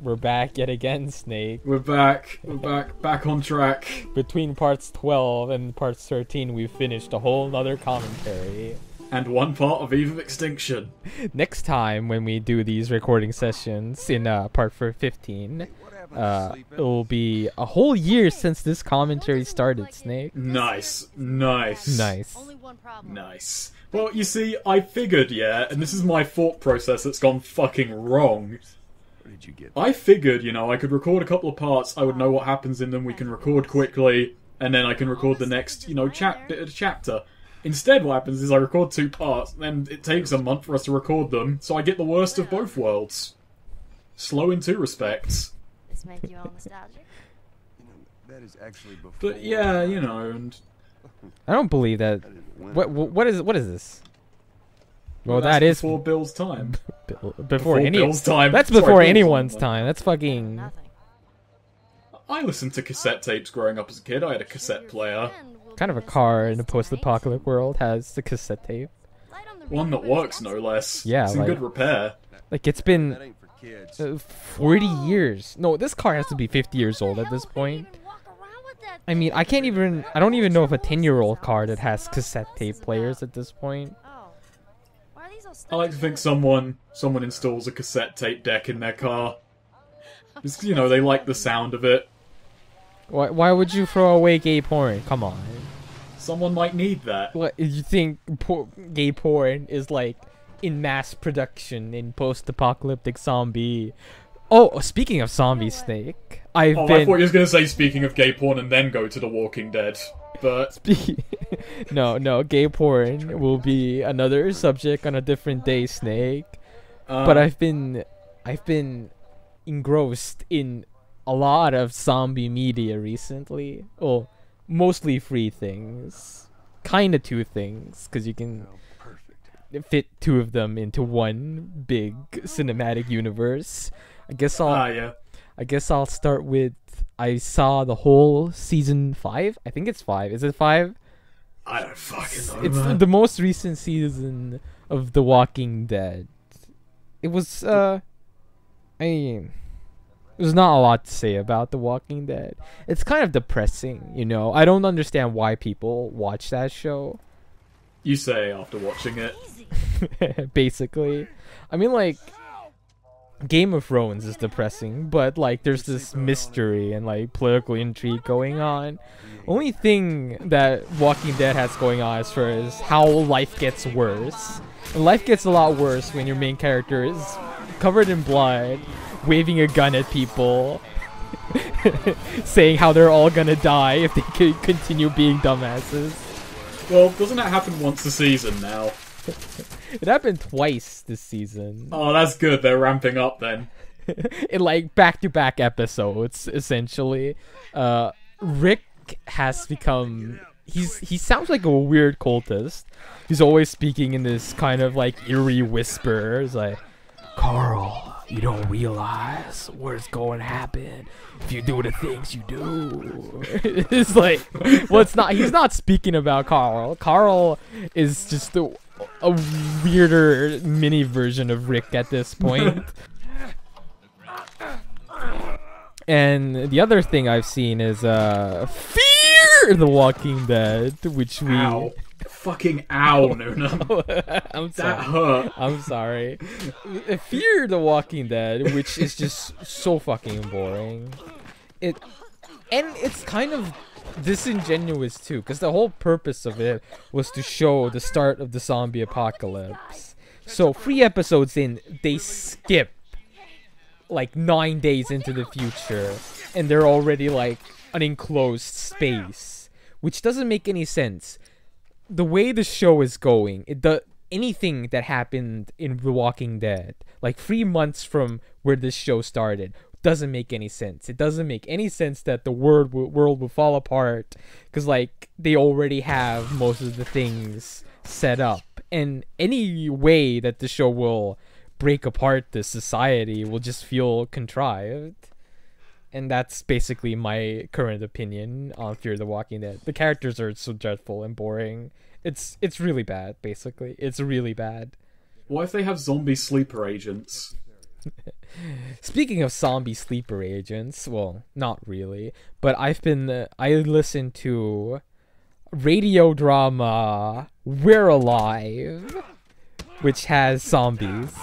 We're back yet again, Snake. We're back. Back on track. Between parts 12 and parts 13, we've finished a whole nother commentary. And one part of Eve of Extinction. Next time, when we do these recording sessions in part 15, it will be a whole year since this commentary started, Snake. Nice. Only one problem. Nice. Well, you see, I figured, yeah, and this is my thought process that's gone fucking wrong. Where did you get? I figured, you know, I could record a couple of parts, I would know what happens in them, we can record quickly, and then I can record the next, you know, bit of the chapter. Instead, what happens is I record 2 parts, then it takes a month for us to record them, so I get the worst of both worlds. Slow in 2 respects. This make you all nostalgic? That is actually before. But yeah, you know, and... I don't believe that. What is this? Well, that's that is before Bill's time. before Bill's time. That's Sorry, before Bill's anyone's time. That's fucking. Nothing. I listened to cassette tapes growing up as a kid. I had a cassette player. Kind of a car in a post-apocalyptic world has the cassette tape. One that works, no less. Yeah, it's in like- good repair. Like it's That been ain't for kids. 40 years. No, this car has to be 50 years old at this point. I mean, I don't even know if a 10-year-old car that has cassette tape players at this point. Oh. Why are these all I stuck like to think together? someone installs a cassette tape deck in their car. Just, you know, they like the sound of it. Why would you throw away gay porn? Come on. Someone might need that. What you think gay porn is like in mass production in post-apocalyptic zombie? Oh, speaking of zombie, Snake, I've Oh, I been thought you was gonna say speaking of gay porn and then go to The Walking Dead. But no, gay porn will be another subject on a different day, Snake. But I've been engrossed in a lot of zombie media recently. Oh, mostly 3 things, kind of 2 things, because you can Oh, perfect. fit 2 of them into one big cinematic universe. I guess I'll start with, I saw the whole season 5. I think it's 5. Is it 5? I don't fucking know, It's man. the most recent season of The Walking Dead. It was there's not a lot to say about The Walking Dead. It's kind of depressing, you know. I don't understand why people watch that show. You say after watching it. Basically, I mean, like, Game of Thrones is depressing, but like there's this mystery and like political intrigue going on. Only thing that Walking Dead has going on as far as how life gets worse. And life gets a lot worse when your main character is covered in blood, waving a gun at people, saying how they're all gonna die if they could continue being dumbasses. Well, doesn't that happen once a season now? It happened twice this season. Oh, that's good. They're ramping up then. In like back-to-back episodes, essentially. Rick has become, he sounds like a weird cultist. He's always speaking in this kind of like eerie whisper. It's like, Carl, you don't realize what's going to happen if you do the things you do. It's like, well, it's not, he's not speaking about Carl. Carl is just a weirder mini version of Rick at this point. And the other thing I've seen is Fear the Walking Dead, which we Ow. Fucking ow, Nuna. I'm That sorry. hurt. I'm sorry. Fear the Walking Dead, which is just so fucking boring. It's kind of disingenuous too, because the whole purpose of it was to show the start of the zombie apocalypse. So 3 episodes in, they skip like 9 days into the future, and they're already like an enclosed space, which doesn't make any sense. The way the show is going, anything that happened in The Walking Dead, like 3 months from where this show started, doesn't make any sense. It doesn't make any sense that the world will fall apart, because like they already have most of the things set up, and any way that the show will break apart this society will just feel contrived. And that's basically my current opinion on Fear the Walking Dead. The characters are so dreadful and boring. It's really bad, basically. It's really bad. What if they have zombie sleeper agents? Speaking of zombie sleeper agents, well, not really, but I listened to radio drama We're Alive, which has zombies.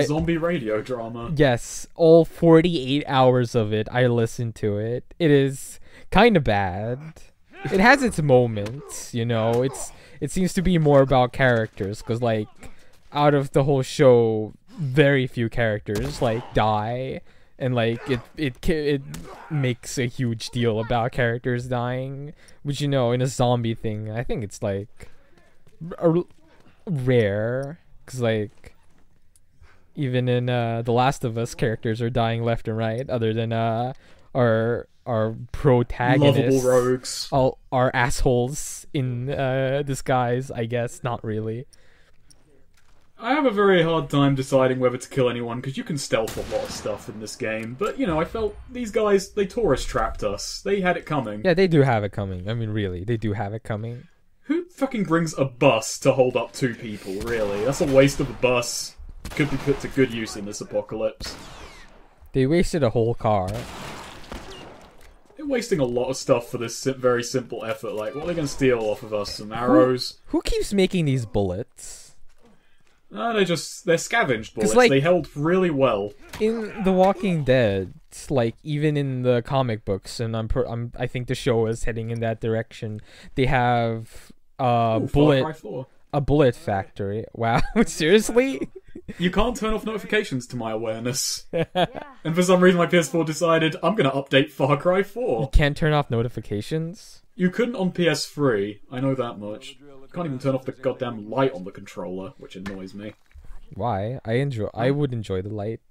Zombie radio drama. Yes, all 48 hours of it, I listened to it. It is kind of bad. It has its moments, you know. It seems to be more about characters, because, like, out of the whole show, very few characters, like, die. And, like, it makes a huge deal about characters dying. Which, you know, in a zombie thing, I think it's, like, rare. Because, like, even in The Last of Us, characters are dying left and right, other than our protagonists. Lovable rogues. All are assholes in disguise, I guess. Not really. I have a very hard time deciding whether to kill anyone, because you can stealth a lot of stuff in this game. But, you know, I felt these guys, they tourist trapped us. They had it coming. Yeah, they do have it coming. I mean, really, they do have it coming. Who fucking brings a bus to hold up 2 people, really? That's a waste of a bus. Could be put to good use in this apocalypse. They wasted a whole car. They're wasting a lot of stuff for this very simple effort. Like, what are they going to steal off of us? Some arrows? Who keeps making these bullets? They're scavenged bullets. Like, they held really well. In The Walking Dead, like, even in the comic books, and I think the show is heading in that direction, they have a bullet factory. Wow, seriously? You can't turn off notifications to my awareness. And for some reason my PS4 decided, I'm going to update Far Cry 4. You can't turn off notifications? You couldn't on PS3, I know that much. You can't even turn off the goddamn light on the controller, which annoys me. Why? I would enjoy the light.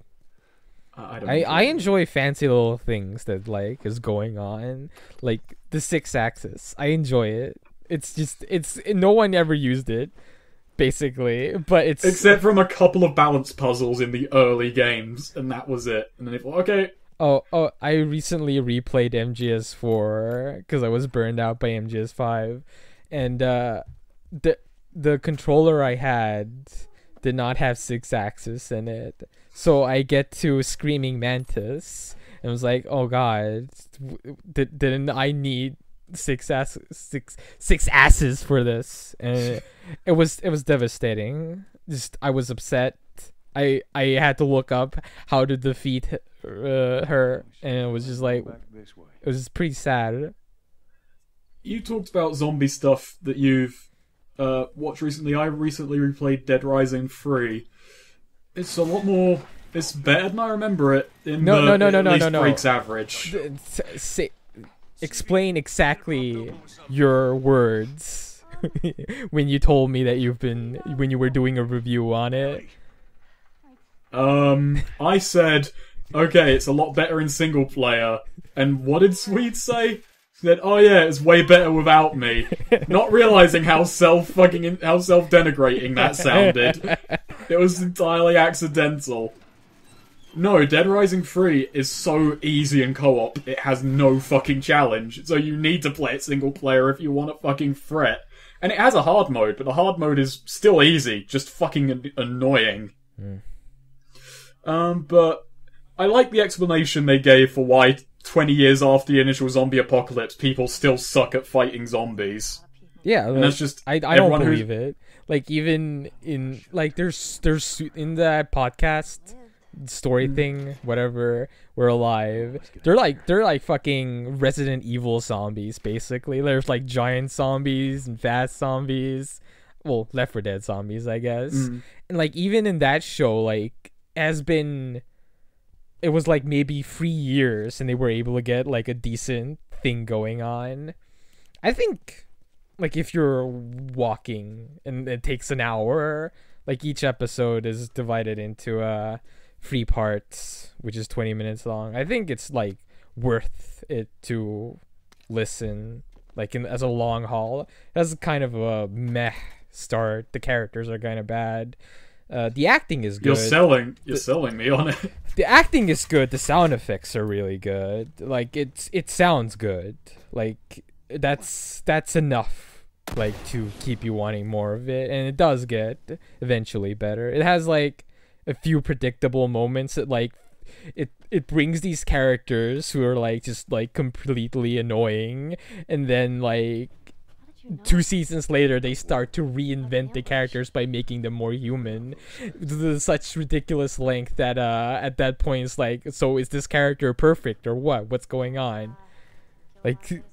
I enjoy fancy little things that, like, is going on. Like, the 6-axis. I enjoy it. No one ever used it. Basically, but it's... Except from a couple of balance puzzles in the early games, and that was it. And then okay. Oh, I recently replayed MGS4, because I was burned out by MGS5, and the controller I had did not have 6-axis in it. So I get to Screaming Mantis, and I was like, oh god, didn't I need six asses for this? And it was devastating. I was upset. I had to look up how to defeat her, and it was just like, it was just pretty sad. You talked about zombie stuff that you've watched recently. I recently replayed Dead Rising 3. It's a lot more... It's better than I remember it. No. Breaks average. Explain exactly your words when you told me that when you were doing a review on it. I said, okay, it's a lot better in single player. And what did Sweet say? She said, oh yeah, it's way better without me. Not realizing how self-denigrating that sounded. It was entirely accidental. No, Dead Rising 3 is so easy in co-op, it has no fucking challenge. So you need to play it single player if you want to fucking fret. And it has a hard mode, but the hard mode is still easy, just fucking annoying. But I like the explanation they gave for why 20 years after the initial zombie apocalypse, people still suck at fighting zombies. Yeah, and that's just I don't believe it. Like, even in, like, there's in that podcast story thing, whatever, We're Alive, they're like fucking Resident Evil zombies, basically. There's like giant zombies and fast zombies, well, Left 4 Dead zombies, I guess. And like, even in that show, like, it was like maybe 3 years and they were able to get like a decent thing going on. I think, like, if you're walking and it takes an hour, like, each episode is divided into 3 parts, which is 20 minutes long. I think it's like worth it to listen, like, as a long haul. That's kind of a meh start. The characters are kind of bad. The acting is good. You're selling me on it. The acting is good. The sound effects are really good. Like, it sounds good. Like, that's enough, like, to keep you wanting more of it, and it does get eventually better. It has like a few predictable moments that like it brings these characters who are like just like completely annoying, and then like How did you know? 2 seasons later they start to reinvent the characters by making them more human to such ridiculous length that at that point it's like, so is this character perfect or what's going on? Like,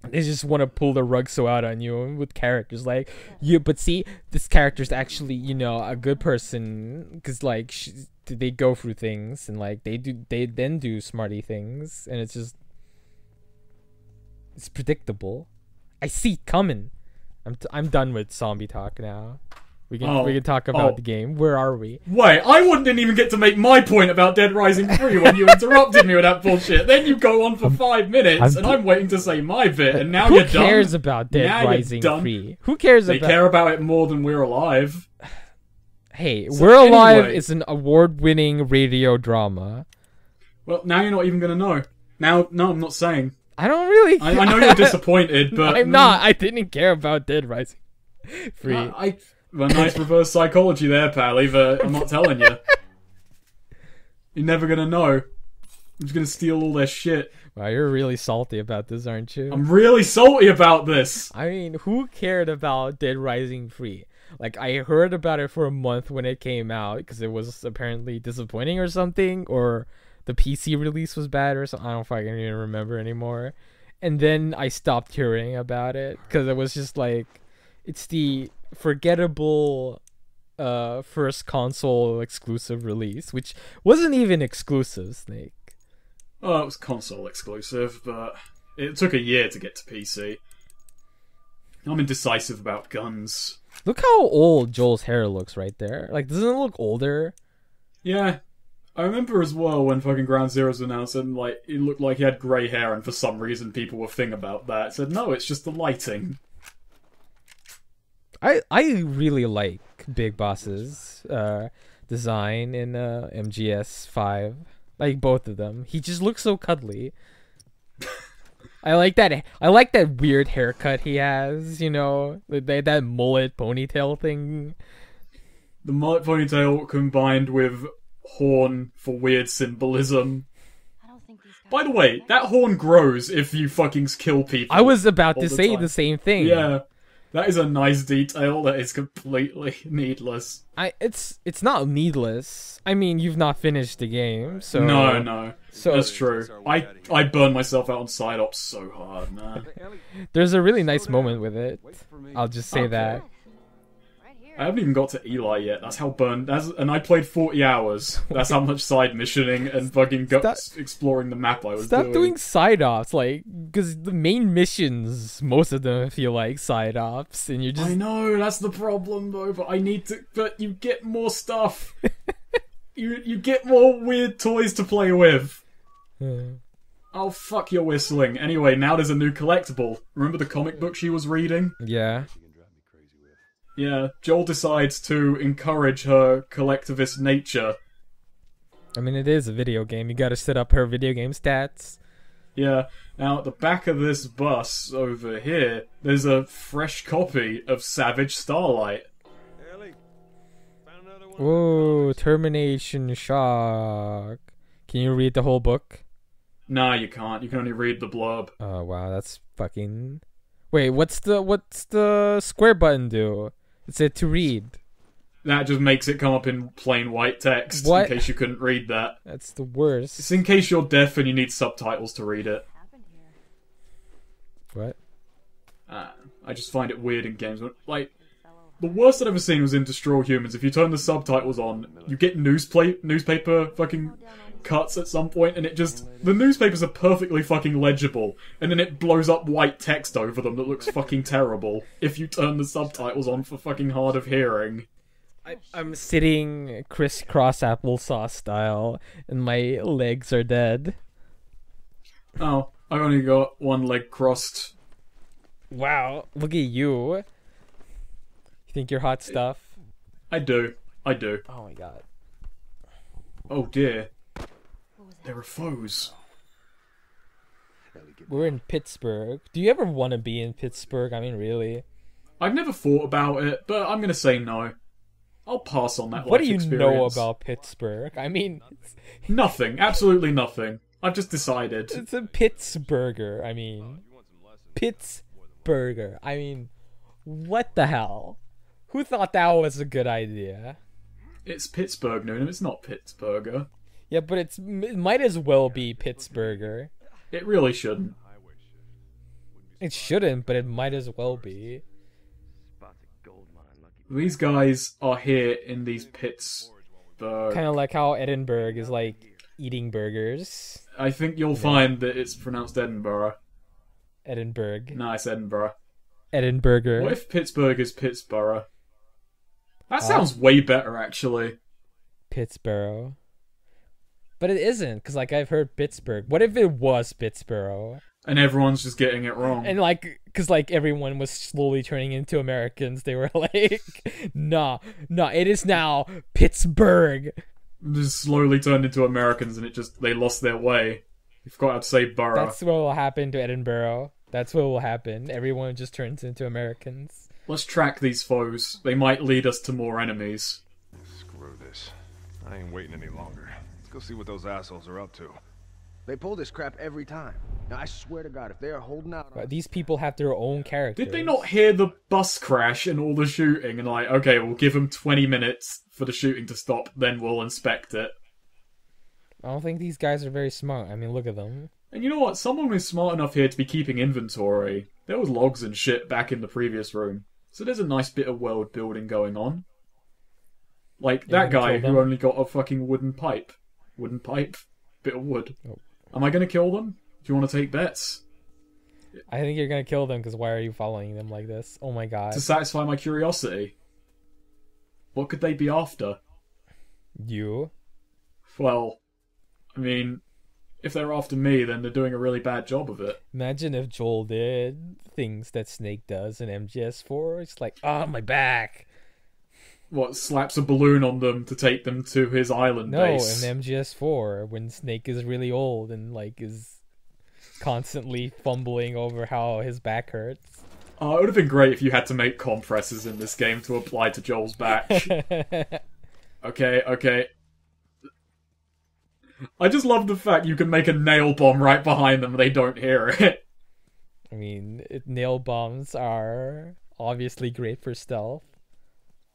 they just want to pull the rug so out on you with characters like you, but see, this character's actually, you know, a good person because like they go through things and like they then do smarty things, and it's just, it's predictable. I see it coming. I'm done with zombie talk now. We can talk about the game. Where are we? Wait, didn't even get to make my point about Dead Rising 3 when you interrupted me with that bullshit. Then you go on for 5 minutes, and I'm waiting to say my bit, and now you're done. Who cares about Dead Rising 3? Who cares about... They care about it more than We're Alive. Hey, so We're Alive is an award-winning radio drama. Well, now you're not even going to know. Now, no, I'm not saying. I don't really... I know you're disappointed, but... I'm not. I didn't care about Dead Rising 3. A nice reverse psychology there, Pally, but I'm not telling you. You're never gonna know. I'm just gonna steal all their shit. Wow, you're really salty about this, aren't you? I'm really salty about this! I mean, who cared about Dead Rising 3? Like, I heard about it for a month when it came out, because it was apparently disappointing or something, or the PC release was bad or something. I don't fucking even remember anymore. And then I stopped hearing about it, because it was just like, it's the forgettable first console exclusive release, which wasn't even exclusive, Snake. Oh, it was console exclusive, but it took a year to get to PC. I'm indecisive about guns. Look how old Joel's hair looks right there. Like, doesn't it look older? Yeah. I remember as well when fucking Ground Zero was announced and like it looked like he had grey hair, and for some reason people were thinking about that. I said, no, it's just the lighting. I really like Big Boss's design in MGS 5. Like both of them. He just looks so cuddly. I like that weird haircut he has, you know, that mullet ponytail thing. The mullet ponytail combined with horn for weird symbolism. I don't think these guys By the way, that horn grows if you fucking kill people. I was about to say the same thing. Yeah. That is a nice detail that is completely needless. It's not needless. I mean, you've not finished the game, so... No. So that's true. I burned myself out on side ops so hard, man. There's a really nice moment with it. I'll just say that. right here. I haven't even got to Eli yet. That's how burned... and I played 40 hours. That's how much side missioning and fucking exploring the map I was doing. Stop doing side ops, like, because the main missions, most of them feel like side ops, and you're just... I know, that's the problem though, but I need to... But you get more stuff. you get more weird toys to play with. Oh, fuck your whistling. Anyway, now there's a new collectible. Remember the comic book she was reading? Yeah. Yeah, Joel decides to encourage her collectivist nature. I mean, it is a video game. You gotta set up her video game stats. Yeah. Now, at the back of this bus over here, there's a fresh copy of Savage Starlight. Whoa, Termination Shock. Can you read the whole book? Nah, you can't. You can only read the blurb. Oh, wow, that's fucking... Wait, what's the square button do? It said to read. That just makes it come up in plain white text, What? in case you couldn't read that. That's the worst. It's in case you're deaf and you need subtitles to read it. Happened here. What? I just find it weird in games. Like, the worst I've ever seen was in Destroy Humans. If you turn the subtitles on, you get newspaper fucking cuts at some point, and it just... The newspapers are perfectly fucking legible, and then it blows up white text over them that looks fucking terrible if you turn the subtitles on for fucking hard of hearing. I'm sitting crisscross applesauce style, and my legs are dead. Oh, I've only got one leg crossed. Wow, look at you. You think you're hot stuff? I do. Oh my god. Oh dear. There are foes. We're in Pittsburgh. Do you ever want to be in Pittsburgh? I mean, really? I've never thought about it, but I'm gonna say no. I'll pass on that What do life you know experience. about Pittsburgh? I mean, Nothing. Absolutely nothing. I've just decided. it's a Pittsburgher. I mean, Pittsburgher. I mean, what the hell? Who thought that was a good idea? It's Pittsburgh, Noonan. It's not Pittsburgher. Yeah, but it might as well be Pittsburgher. It really shouldn't. It shouldn't, but it might as well be. These guys are here in these Pittsburgh. Kind of like how Edinburgh is like eating burgers. I think you'll find that it's pronounced Edinburgh. Edinburgh. No, it's Edinburgh. Edinburgher. What if Pittsburgh is Pittsburgh? That sounds way better, actually. Pittsburgh. But it isn't, because like I've heard Pittsburgh. What if it was Pittsburgh? And everyone's just getting it wrong. And like, because like everyone was slowly turning into Americans. They were like, nah, it is now Pittsburgh. Just slowly turned into Americans, and they lost their way. You forgot how to say borough. That's what will happen to Edinburgh. That's what will happen. Everyone just turns into Americans. Let's track these foes. They might lead us to more enemies. Screw this. I ain't waiting any longer. Let's go see what those assholes are up to. They pull this crap every time. Now, I swear to God, if they are holding out on But these people have their own characters. Did they not hear the bus crash and all the shooting and like, okay, we'll give them 20 minutes for the shooting to stop, then we'll inspect it. I don't think these guys are very smart. I mean, look at them. And you know what? Someone was smart enough here to be keeping inventory. There was logs and shit back in the previous room. So there's a nice bit of world building going on. Like that guy who only got a fucking wooden pipe. Wooden pipe? Bit of wood. Oh. Am I going to kill them? Do you want to take bets? I think you're gonna kill them, because why are you following them like this? Oh my god. To satisfy my curiosity. What could they be after? You? Well, I mean, if they're after me, then they're doing a really bad job of it. Imagine if Joel did things that Snake does in MGS4. It's like, oh, my back. What, slaps a balloon on them to take them to his island No, base? in MGS4, when Snake is really old and like is constantly fumbling over how his back hurts. Oh, it would have been great if you had to make compresses in this game to apply to Joel's back. Okay. I just love the fact you can make a nail bomb right behind them and they don't hear it. I mean, nail bombs are obviously great for stealth.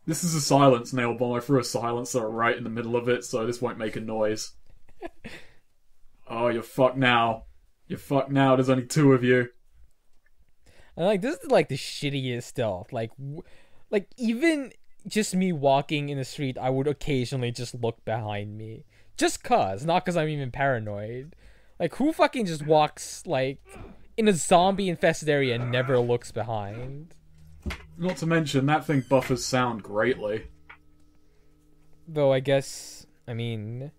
This is a silence nail bomb. I threw a silencer right in the middle of it, so this won't make a noise. Oh, you're fucked now. You're fucked now. There's only two of you. And like, this is like the shittiest stealth. Like even just me walking in the street, I would occasionally just look behind me. Just cause, not cause I'm even paranoid. Like, who fucking just walks, like, in a zombie-infested area and never looks behind? Not to mention, that thing buffers sound greatly. Though, I guess, I mean,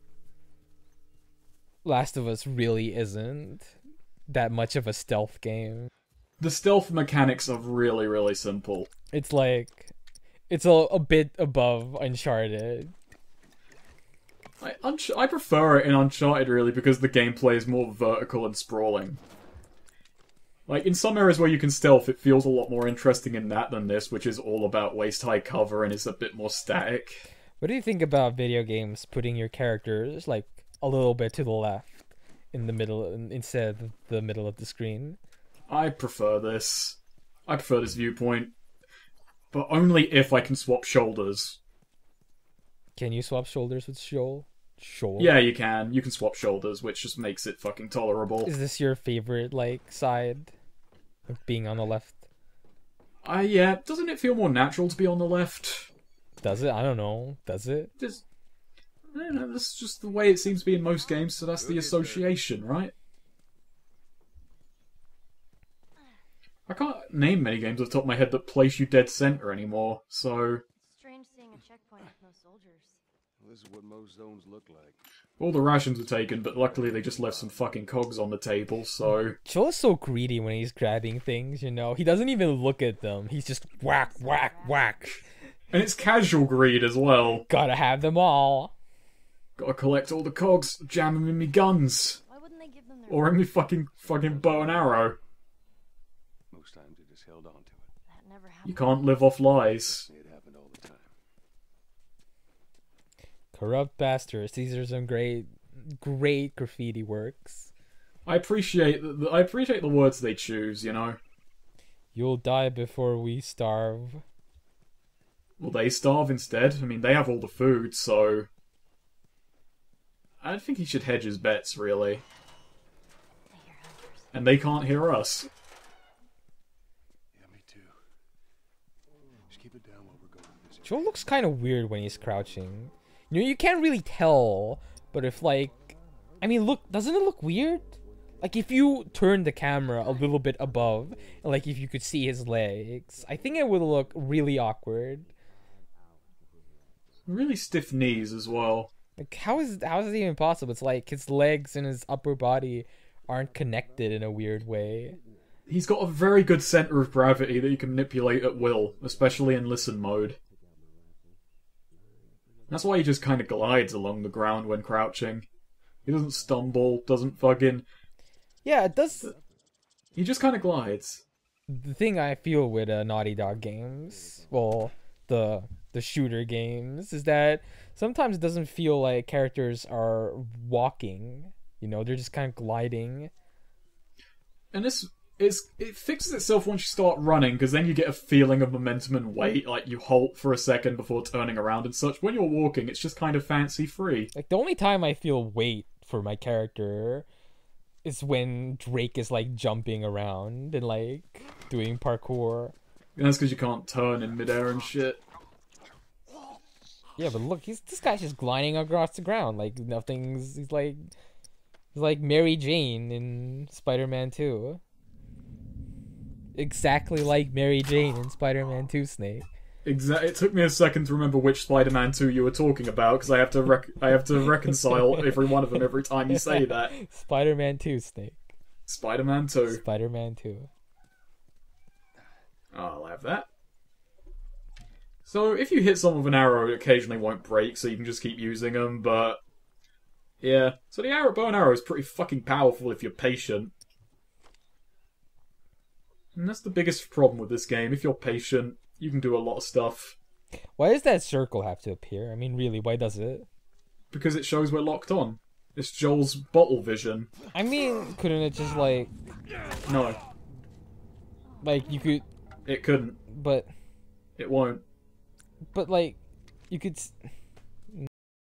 Last of Us really isn't that much of a stealth game. The stealth mechanics are really, really simple. It's like, it's a bit above Uncharted. I prefer it in Uncharted, really, because the gameplay is more vertical and sprawling. Like, in some areas where you can stealth, it feels a lot more interesting in that than this, which is all about waist-high cover and is a bit more static. What do you think about video games putting your characters, like, a little bit to the left in the middle, instead of the middle of the screen? I prefer this. I prefer this viewpoint. But only if I can swap shoulders. Can you swap shoulders with Joel? Yeah, you can. You can swap shoulders, which just makes it fucking tolerable. Is this your favorite, like, side? Like, being on the left? Yeah. Doesn't it feel more natural to be on the left? Does it? I don't know. Does it? I don't know, that's just the way it seems to be in most games, so that's the association, right? I can't name many games off the top of my head that place you dead center anymore, so... Strange seeing a checkpoint with no soldiers. Well, this is what most zones look like. All the rations were taken, but luckily they just left some fucking cogs on the table, so... Joel's so greedy when he's grabbing things, you know? He doesn't even look at them. He's just whack, whack, whack. And it's casual greed as well. Gotta have them all. Gotta collect all the cogs, jam them in me guns. Why wouldn't they give them their... Or in me fucking bow and arrow. Most times they just held on to it. That never happened. You can't live off lies. It happened all the time. Corrupt bastards. These are some great graffiti works. I appreciate the words they choose, you know. You'll die before we starve. Will they starve instead? I mean, they have all the food, so I don't think he should hedge his bets, really. And they can't hear us. Yeah, me too. Just keep it down while we're going. Joel looks kind of weird when he's crouching. You know, you can't really tell, but if like, I mean, look, doesn't it look weird? Like if you turn the camera a little bit above, and like if you could see his legs, I think it would look really awkward. Really stiff knees as well. Like how is it even possible? It's like his legs and his upper body aren't connected in a weird way. He's got a very good center of gravity that you can manipulate at will, especially in listen mode. That's why he just kind of glides along the ground when crouching. He doesn't stumble, doesn't fucking... Yeah, it does. He just kind of glides. The thing I feel with Naughty Dog games, well, the shooter games, is that sometimes it doesn't feel like characters are walking. You know, they're just kind of gliding. And it fixes itself once you start running, because then you get a feeling of momentum and weight, like you halt for a second before turning around and such. When you're walking, it's just kind of fancy-free. Like, the only time I feel weight for my character is when Drake is, like, jumping around and, like, doing parkour. And that's because you can't turn in midair and shit. Yeah, but look, this guy's just gliding across the ground, like, he's like Mary Jane in Spider-Man 2. Exactly like Mary Jane in Spider-Man 2, Snake. It took me a second to remember which Spider-Man 2 you were talking about, because I have to reconcile every one of them every time you say that. Spider-Man 2, Snake. Spider-Man 2. Spider-Man 2. Oh, I'll have that. So, if you hit some with an arrow, it occasionally won't break, so you can just keep using them, but... Yeah, so the bow and arrow is pretty fucking powerful if you're patient. And that's the biggest problem with this game. If you're patient, you can do a lot of stuff. Why does that circle have to appear? I mean, really, why does it? Because it shows we're locked on. It's Joel's bottle vision. I mean, couldn't it just, like... No. Like, you could... It couldn't. But... It won't. But, like, you could...